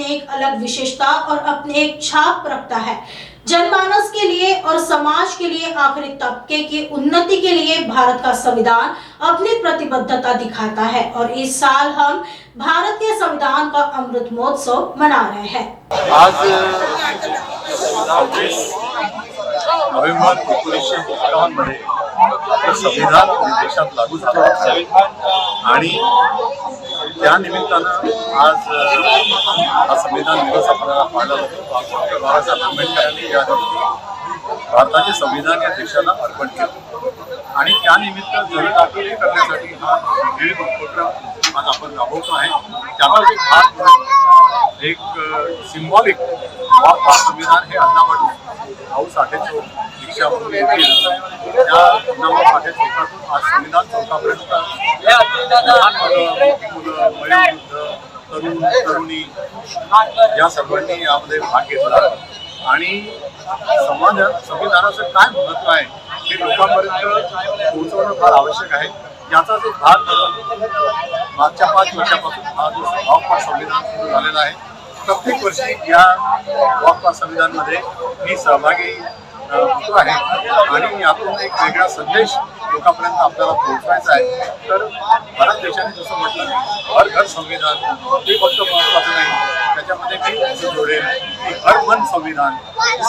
अपने एक अलग विशेषता और अपने एक छाप रखता है। जनमानस के लिए और समाज के लिए आखिरी तबके की उन्नति के लिए भारत का संविधान अपनी प्रतिबद्धता दिखाता है और इस साल हम भारत के संविधान का अमृत महोत्सव मना रहे हैं। आज 26 नोव्हेंबर 1951 मध्ये संविधान देशात लागू झालं आणि त्या निमित्तानं आज हा संविधान दिवस आपल्याला पाळला जातो। डॉक्टर बाबासाहेब आंबेडकरांनी या भारताचे संविधान या देशाला अर्पण केलं आणि त्यानिमित्त जनजागृती करण्यासाठी हा विविध उपक्रम आज आपण राबवतो आहे। त्याचा एक भाग एक सिंबॉलिक संविधान हे अण्णाभाऊ साठे चौक दीक्षाभूमी येथील त्या अण्णाभाऊ साठे चौकातून आज संविधान चौकापर्यंत लहान मुलं वयोवृद्ध तरुण तरुणी या सर्वांनी यामध्ये भाग घेतला आणि संविधानाचं काय महत्त्व आहे हे लोकांपर्यंत पोहोचवणं फार आवश्यक आहे। याचाच एक भाग म्हणून मागच्या 5 वर्षापासून हा जो वॉक फॉर संविधान सुरू झालेला आहे। प्रत्येक वर्षी या वॉक फॉर संविधानमध्ये मी सहभागी होतो आहे आणि यातून एक वेगळा संदेश लोकांपर्यंत आपल्याला पोहोचवायचा आहे। तर भारत देशाने जसं म्हटलं हर घर संविधान हे फक्त महत्त्वाचं नाही, त्याच्यामध्ये मी असं जोडेल की हर मन संविधान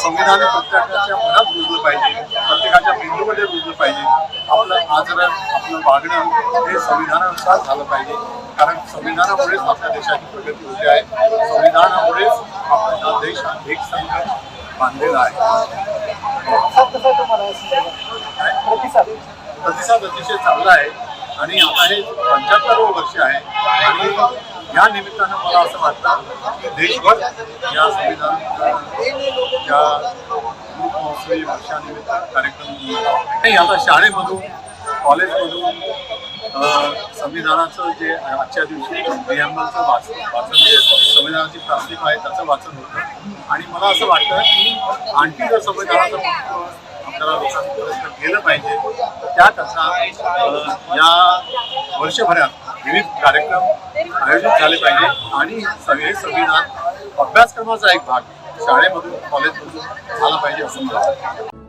संविधान प्रत्येकाच्या मनात रुजलं पाहिजे, प्रत्येकाच्या मेंदूमध्ये रुजलं पाहिजे। आपलं आचरण आपलं वागणं हे संविधानानुसार झालं पाहिजे, कारण संविधानामुळेच आपल्या देशाची प्रगती होते आहे। संविधानामुळेच आपला देश एक संघ बांधलेला आहे। प्रतिसाद अतिशय चांगला आहे आणि आता हे 75वं वर्ष आहे आणि या निमित्तानं मला असं वाटतं की देशभर या संविधानाच्या महोत्सवी वर्षानिमित्त कार्यक्रम आता शाळेमधून कॉलेजमधून संविधानाचं जे आजच्या दिवशी प्रिॲम्बलचं वाचन जे संविधानाची प्रास्ताविका आहे त्याचं वाचन होतं आणि मला असं वाटतं की आणखी जर संविधानाचं महत्त्व आपल्याला लोकांपर्यंत गेलं पाहिजे तर त्याकरता या वर्षभरात विविध कार्यक्रम आयोजित झाले पाहिजे आणि हे संविधान अभ्यासक्रमाचा एक भाग शाळेमधून कॉलेजमधून झाला पाहिजे असं मला वाटतं।